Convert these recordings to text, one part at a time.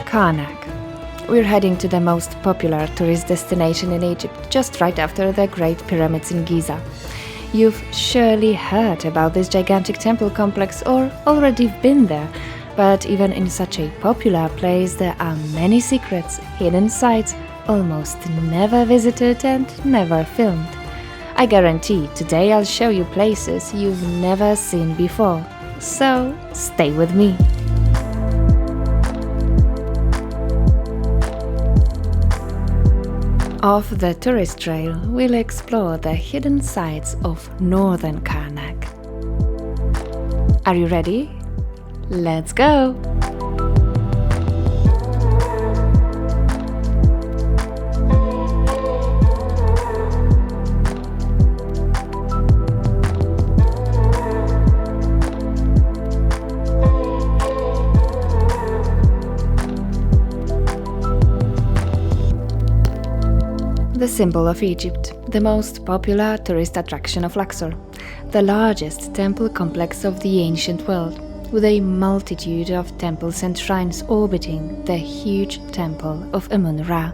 Karnak. We're heading to the most popular tourist destination in Egypt, just right after the Great Pyramids in Giza. You've surely heard about this gigantic temple complex or already been there, but even in such a popular place there are many secrets, hidden sites, almost never visited and never filmed. I guarantee today I'll show you places you've never seen before, so stay with me. Off the tourist trail, we'll explore the hidden sites of northern Karnak. Are you ready? Let's go! The symbol of Egypt, the most popular tourist attraction of Luxor, the largest temple complex of the ancient world, with a multitude of temples and shrines orbiting the huge temple of Amun-Ra,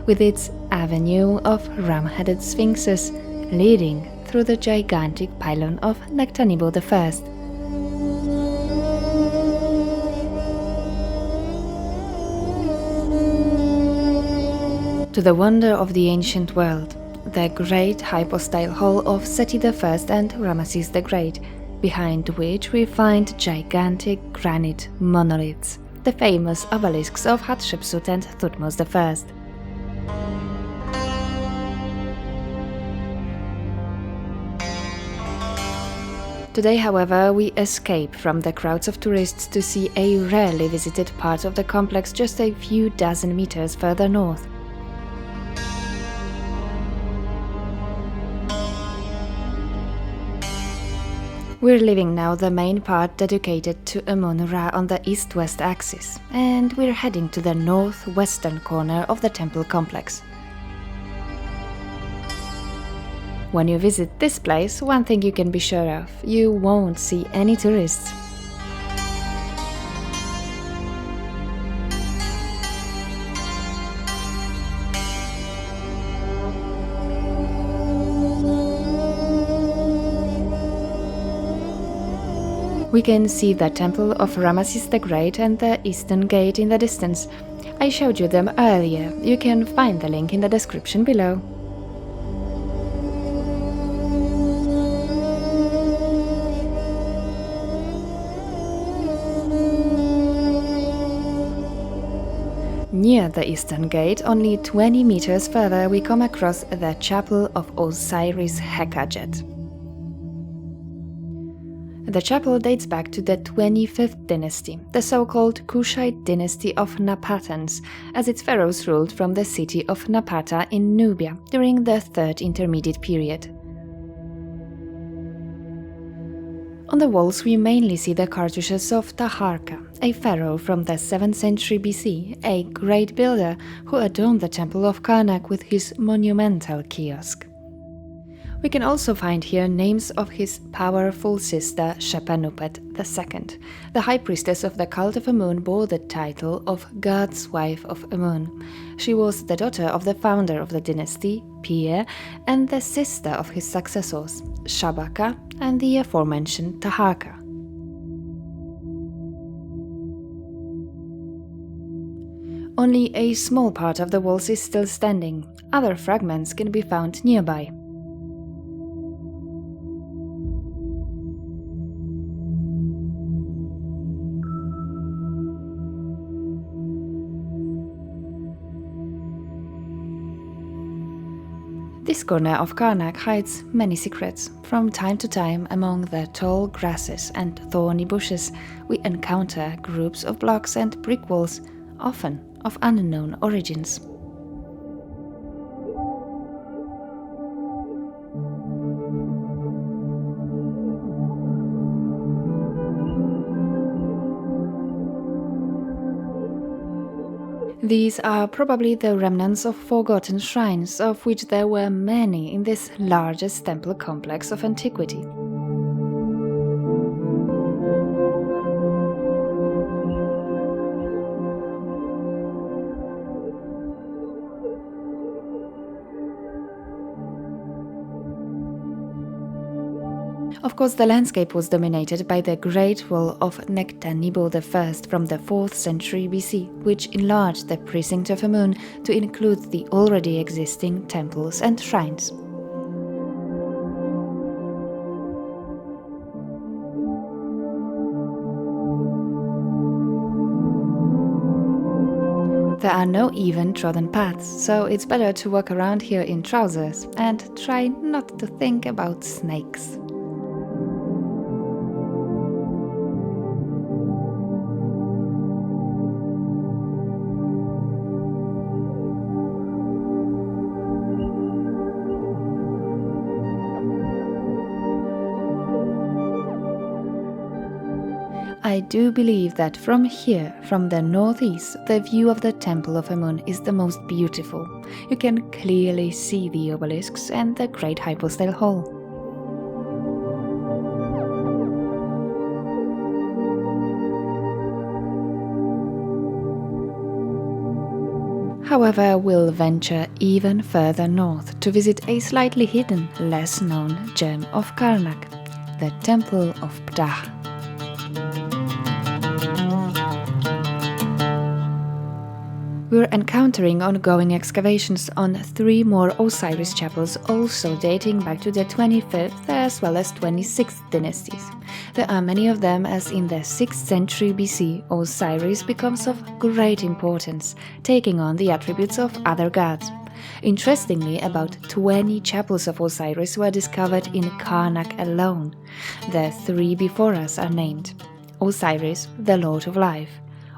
with its avenue of ram-headed sphinxes leading through the gigantic pylon of Nectanebo I. To the wonder of the ancient world, the great hypostyle hall of Seti I and Ramesses the Great, behind which we find gigantic granite monoliths, the famous obelisks of Hatshepsut and Thutmose I. Today, however, we escape from the crowds of tourists to see a rarely visited part of the complex just a few dozen meters further north. We're leaving now the main part dedicated to Amun-Ra on the east-west axis, and we're heading to the northwestern corner of the temple complex. When you visit this place, one thing you can be sure of, you won't see any tourists. We can see the temple of Ramesses the Great and the Eastern Gate in the distance. I showed you them earlier. You can find the link in the description below. Near the Eastern Gate, only 20 meters further, we come across the Chapel of Osiris-Hekadjet. The chapel dates back to the 25th dynasty, the so-called Kushite dynasty of Napatans, as its pharaohs ruled from the city of Napata in Nubia during the Third Intermediate Period. On the walls we mainly see the cartouches of Taharka, a pharaoh from the 7th century BC, a great builder who adorned the temple of Karnak with his monumental kiosk. We can also find here names of his powerful sister Shepenupet II. The high priestess of the cult of Amun bore the title of God's wife of Amun. She was the daughter of the founder of the dynasty, Ptah, and the sister of his successors, Shabaka and the aforementioned Taharka. Only a small part of the walls is still standing. Other fragments can be found nearby. This corner of Karnak hides many secrets. From time to time, among the tall grasses and thorny bushes, we encounter groups of blocks and brick walls, often of unknown origins. These are probably the remnants of forgotten shrines, of which there were many in this largest temple complex of antiquity. Of course, the landscape was dominated by the Great Wall of Nectanebo I from the 4th century BC, which enlarged the precinct of Amun to include the already existing temples and shrines. There are no even trodden paths, so it's better to walk around here in trousers and try not to think about snakes. I do believe that from here, from the northeast, the view of the Temple of Amun is the most beautiful. You can clearly see the obelisks and the great hypostyle hall. However, we'll venture even further north to visit a slightly hidden, less known gem of Karnak, the Temple of Ptah. We're encountering ongoing excavations on 3 more Osiris chapels, also dating back to the 25th as well as 26th dynasties. There are many of them, as in the 6th century BC, Osiris becomes of great importance, taking on the attributes of other gods. Interestingly, about 20 chapels of Osiris were discovered in Karnak alone. The 3 before us are named Osiris, the Lord of Life,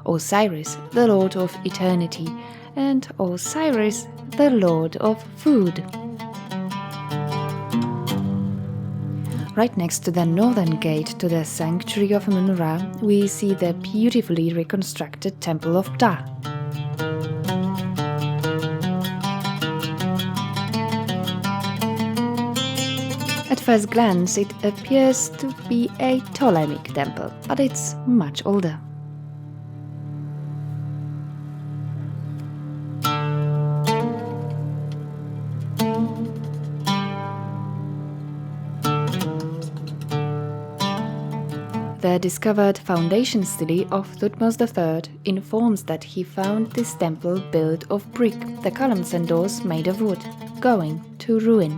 Osiris, the Lord of Eternity, and Osiris, the Lord of Food. Right next to the northern gate to the sanctuary of Amun-Ra, we see the beautifully reconstructed Temple of Ptah. At first glance, it appears to be a Ptolemaic temple, but it's much older. The discovered foundation stele of Thutmose III informs that he found this temple built of brick, the columns and doors made of wood, going to ruin.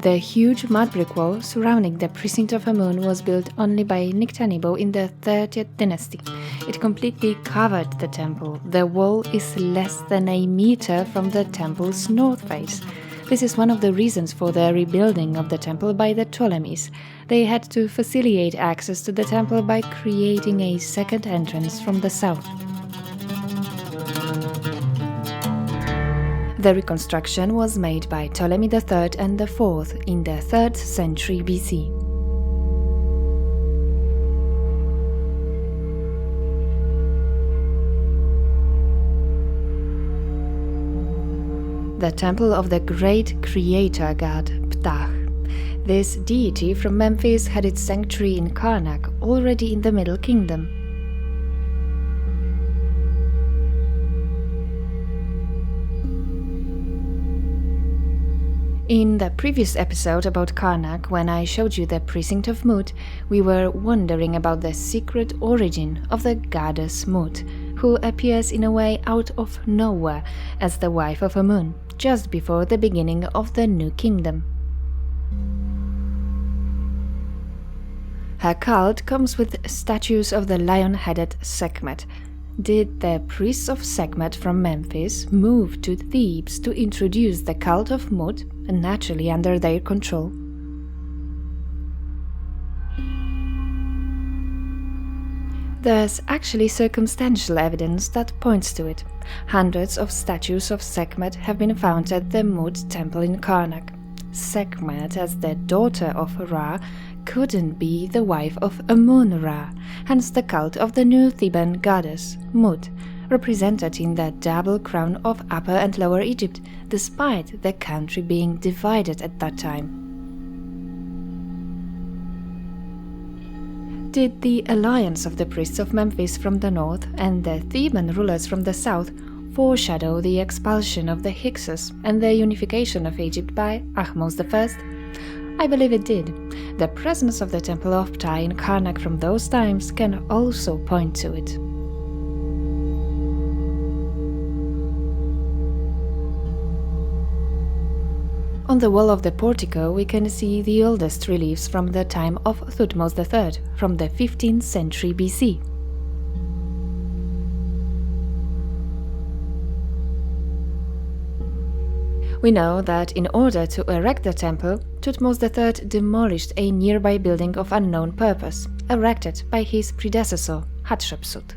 The huge mud brick wall surrounding the precinct of Amun was built only by Nectanebo in the 30th dynasty. It completely covered the temple. The wall is less than a meter from the temple's north face. This is one of the reasons for the rebuilding of the temple by the Ptolemies. They had to facilitate access to the temple by creating a second entrance from the south. The reconstruction was made by Ptolemy III and IV in the 3rd century BC. The temple of the great creator god Ptah. This deity from Memphis had its sanctuary in Karnak, already in the Middle Kingdom. In the previous episode about Karnak, when I showed you the precinct of Mut, we were wondering about the secret origin of the goddess Mut, who appears in a way out of nowhere as the wife of Amun, just before the beginning of the New Kingdom. Her cult comes with statues of the lion-headed Sekhmet. Did the priests of Sekhmet from Memphis move to Thebes to introduce the cult of Mut, naturally under their control? There's actually circumstantial evidence that points to it. Hundreds of statues of Sekhmet have been found at the Mut temple in Karnak. Sekhmet, as the daughter of Ra, couldn't be the wife of Amun-Ra, hence the cult of the new Theban goddess, Mut, represented in the double crown of Upper and Lower Egypt, despite the country being divided at that time. Did the alliance of the priests of Memphis from the north and the Theban rulers from the south foreshadow the expulsion of the Hyksos and the unification of Egypt by Ahmose I? I believe it did. The presence of the Temple of Ptah in Karnak from those times can also point to it. On the wall of the portico we can see the oldest reliefs from the time of Thutmose III, from the 15th century BC. We know that in order to erect the temple, Thutmose III demolished a nearby building of unknown purpose, erected by his predecessor, Hatshepsut.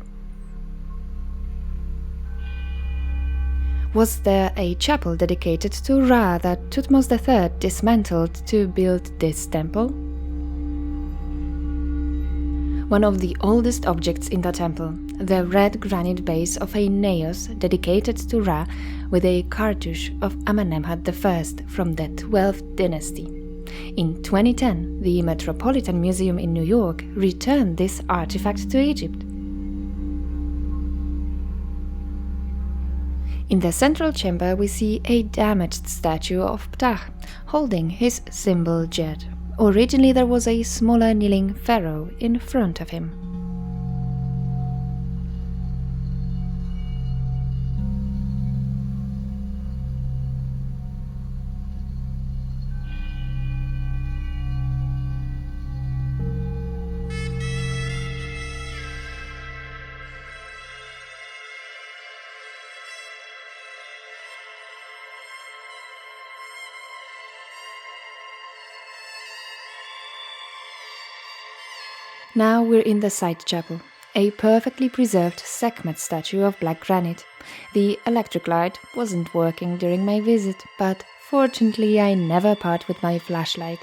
Was there a chapel dedicated to Ra that Thutmose III dismantled to build this temple? One of the oldest objects in the temple, the red granite base of a naos dedicated to Ra with a cartouche of Amenhotep I from the 12th dynasty. In 2010, the Metropolitan Museum in New York returned this artifact to Egypt. In the central chamber we see a damaged statue of Ptah, holding his symbol jet. Originally there was a smaller kneeling pharaoh in front of him. Now we're in the side chapel, a perfectly preserved Sekhmet statue of black granite. The electric light wasn't working during my visit, but fortunately I never part with my flashlight.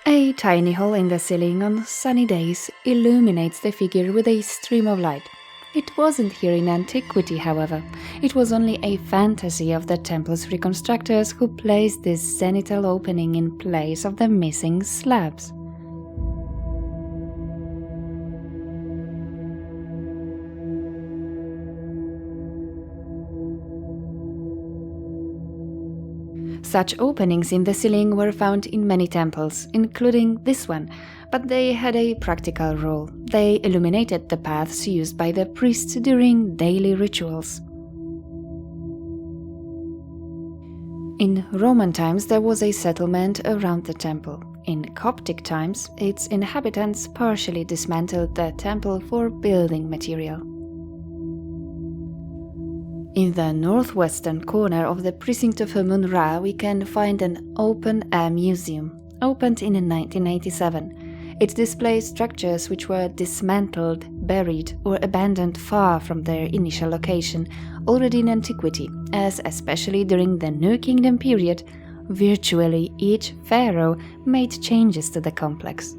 A tiny hole in the ceiling on sunny days illuminates the figure with a stream of light. It wasn't here in antiquity, however. It was only a fantasy of the temple's reconstructors who placed this zenithal opening in place of the missing slabs. Such openings in the ceiling were found in many temples, including this one, but they had a practical role. They illuminated the paths used by the priests during daily rituals. In Roman times there was a settlement around the temple. In Coptic times, its inhabitants partially dismantled the temple for building material. In the northwestern corner of the precinct of Amun-Ra we can find an open-air museum, opened in 1987. It displays structures which were dismantled, buried or abandoned far from their initial location, already in antiquity, as especially during the New Kingdom period, virtually each pharaoh made changes to the complex.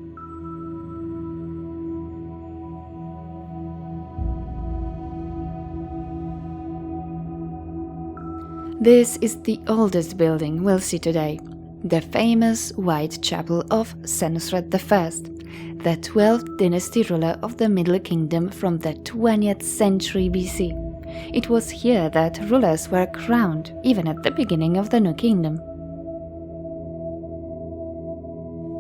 This is the oldest building we'll see today, the famous White Chapel of Senusret I, the 12th dynasty ruler of the Middle Kingdom from the 20th century BC. It was here that rulers were crowned, even at the beginning of the New Kingdom.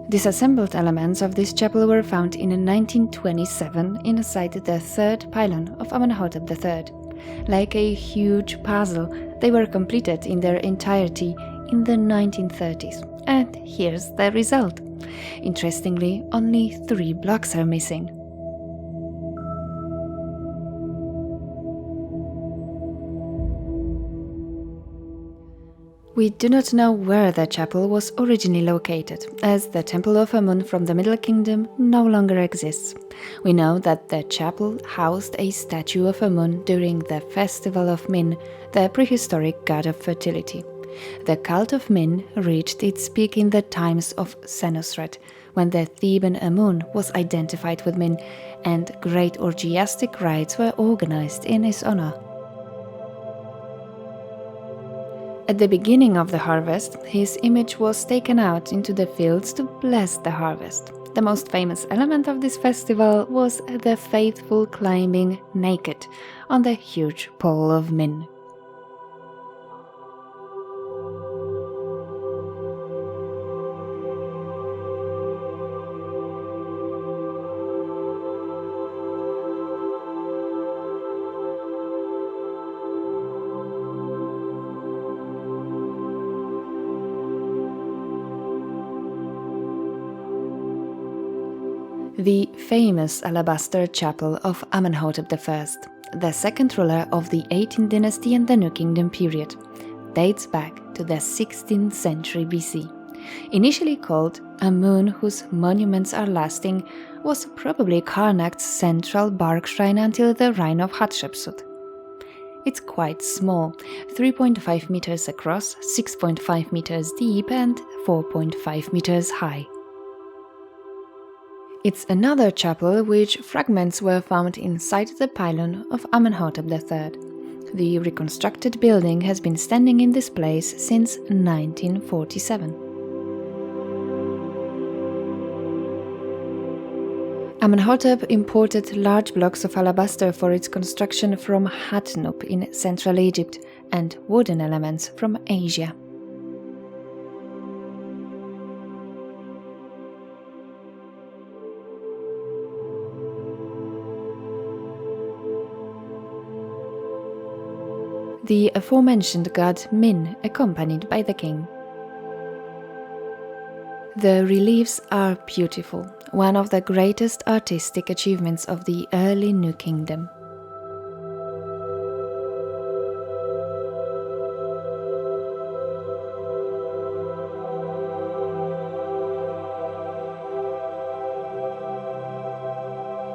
Disassembled elements of this chapel were found in 1927 inside the third pylon of Amenhotep III. Like a huge puzzle, they were completed in their entirety in the 1930s. And here's the result. Interestingly, only 3 blocks are missing. We do not know where the chapel was originally located, as the Temple of Amun from the Middle Kingdom no longer exists. We know that the chapel housed a statue of Amun during the Festival of Min, the prehistoric god of fertility. The cult of Min reached its peak in the times of Senusret, when the Theban Amun was identified with Min, and great orgiastic rites were organized in his honor. At the beginning of the harvest, his image was taken out into the fields to bless the harvest. The most famous element of this festival was the faithful climbing naked on the huge pole of Min. The famous Alabaster Chapel of Amenhotep I, the second ruler of the 18th dynasty and the New Kingdom period, dates back to the 16th century BC. Initially called a moon whose monuments are lasting, was probably Karnak's central Barque shrine until the reign of Hatshepsut. It's quite small, 3.5 meters across, 6.5 meters deep and 4.5 meters high. It's another chapel which fragments were found inside the pylon of Amenhotep III. The reconstructed building has been standing in this place since 1947. Amenhotep imported large blocks of alabaster for its construction from Hatnup in Central Egypt and wooden elements from Asia. The aforementioned god Min, accompanied by the king. The reliefs are beautiful, one of the greatest artistic achievements of the early New Kingdom.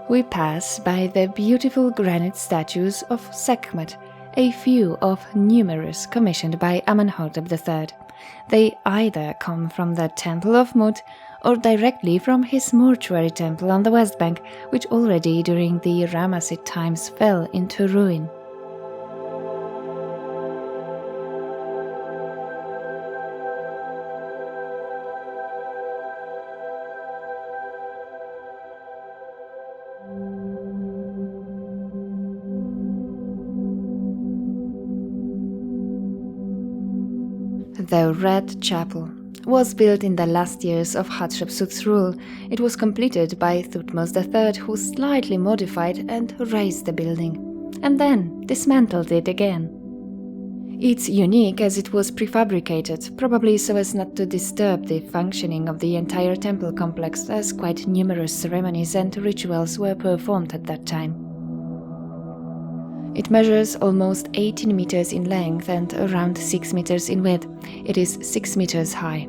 We pass by the beautiful granite statues of Sekhmet, a few of numerous commissioned by Amenhotep III. They either come from the Temple of Mut or directly from his mortuary temple on the West Bank, which already during the Ramessid times fell into ruin. The Red Chapel was built in the last years of Hatshepsut's rule. It was completed by Thutmosid III, who slightly modified and raised the building, and then dismantled it again. It's unique as it was prefabricated, probably so as not to disturb the functioning of the entire temple complex, as quite numerous ceremonies and rituals were performed at that time. It measures almost 18 meters in length and around 6 meters in width. It is 6 meters high.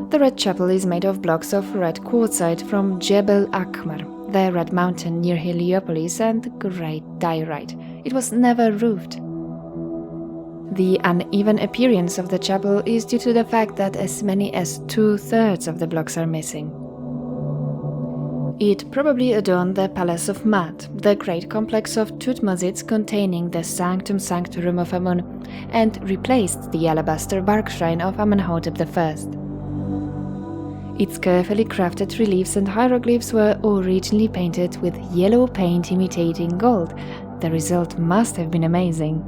The Red Chapel is made of blocks of red quartzite from Jebel Akmar, the red mountain near Heliopolis, and great diorite. It was never roofed. The uneven appearance of the chapel is due to the fact that as many as 2/3 of the blocks are missing. It probably adorned the palace of Mut, the great complex of Thutmosids containing the Sanctum Sanctorum of Amun, and replaced the alabaster Barque shrine of Amenhotep I. Its carefully crafted reliefs and hieroglyphs were originally painted with yellow paint imitating gold. The result must have been amazing.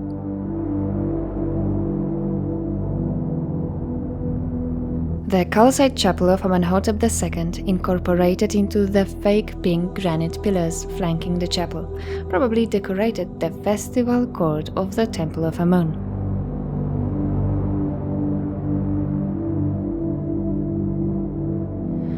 The calcite chapel of Amenhotep II incorporated into the fake pink granite pillars flanking the chapel, probably decorated the festival court of the Temple of Amun.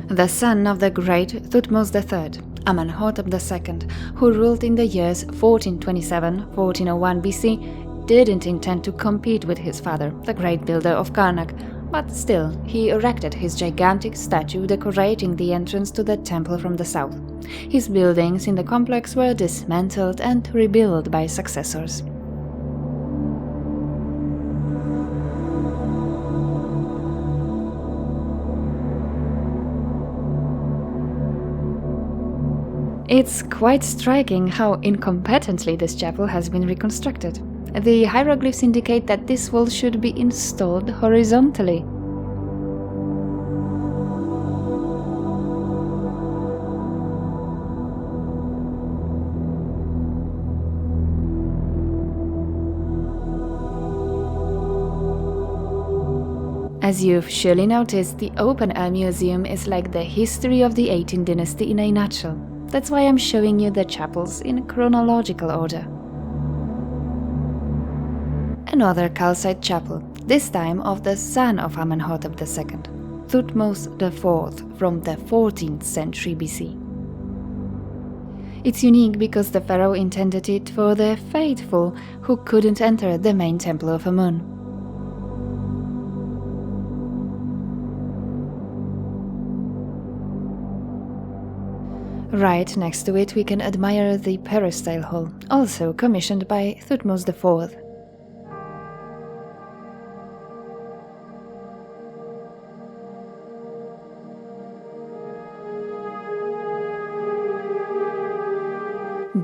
The son of the great Thutmose III, Amenhotep II, who ruled in the years 1427–1401 BC, didn't intend to compete with his father, the great builder of Karnak, but still, he erected his gigantic statue decorating the entrance to the temple from the south. His buildings in the complex were dismantled and rebuilt by successors. It's quite striking how incompetently this chapel has been reconstructed. The hieroglyphs indicate that this wall should be installed horizontally. As you've surely noticed, the open-air museum is like the history of the 18th dynasty in a nutshell. That's why I'm showing you the chapels in chronological order. Another calcite chapel, this time of the son of Amenhotep II, Thutmosid IV from the 14th century BC. It's unique because the pharaoh intended it for the faithful who couldn't enter the main temple of Amun. Right next to it we can admire the peristyle hall, also commissioned by Thutmose IV.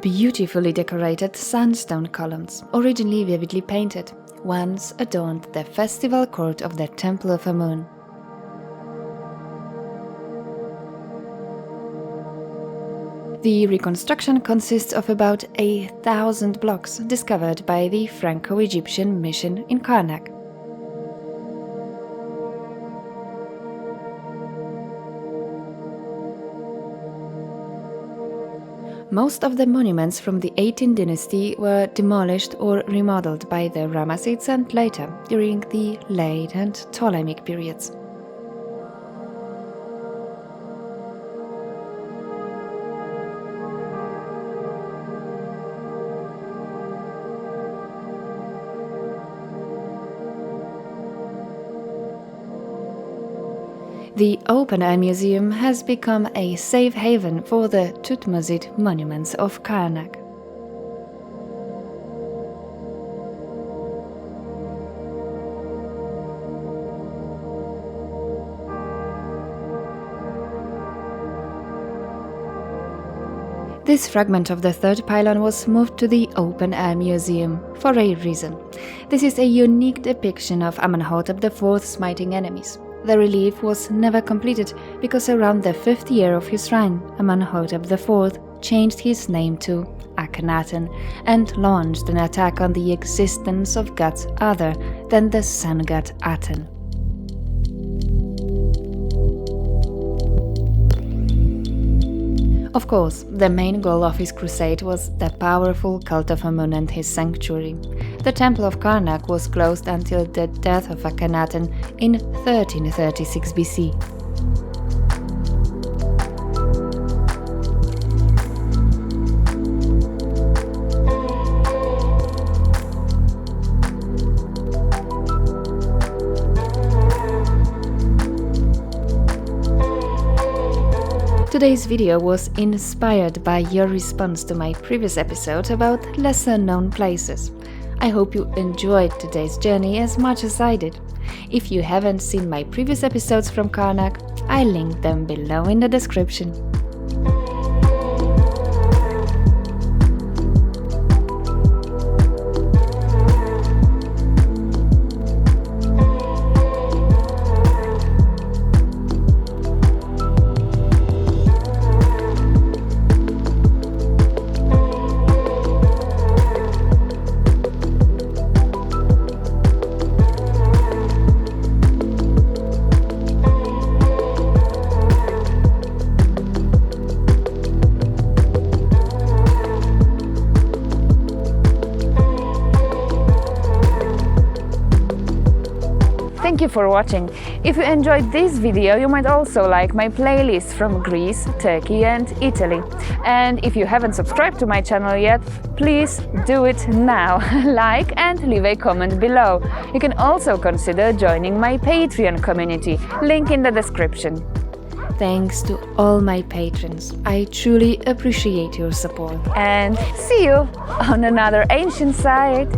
Beautifully decorated sandstone columns, originally vividly painted, once adorned the festival court of the Temple of Amun. The reconstruction consists of about 1,000 blocks discovered by the Franco-Egyptian mission in Karnak. Most of the monuments from the 18th dynasty were demolished or remodeled by the Ramessids and later, during the late and Ptolemaic periods. The open-air museum has become a safe haven for the Thutmosid Monuments of Karnak. This fragment of the third pylon was moved to the open-air museum for a reason. This is a unique depiction of Amenhotep IV's smiting enemies. The relief was never completed because around the 5th year of his reign, Amenhotep IV changed his name to Akhenaten and launched an attack on the existence of gods other than the sun god Aten. Of course, the main goal of his crusade was the powerful cult of Amun and his sanctuary. The Temple of Karnak was closed until the death of Akhenaten in 1336 BC. Today's video was inspired by your response to my previous episode about lesser-known places. I hope you enjoyed today's journey as much as I did. If you haven't seen my previous episodes from Karnak, I linked them below in the description. Thank you for watching. If you enjoyed this video, you might also like my playlist from Greece, Turkey and Italy. And if you haven't subscribed to my channel yet, please do it now. Like and leave a comment below. You can also consider joining my Patreon community, link in the description. Thanks to all my patrons. I truly appreciate your support. And see you on another ancient site.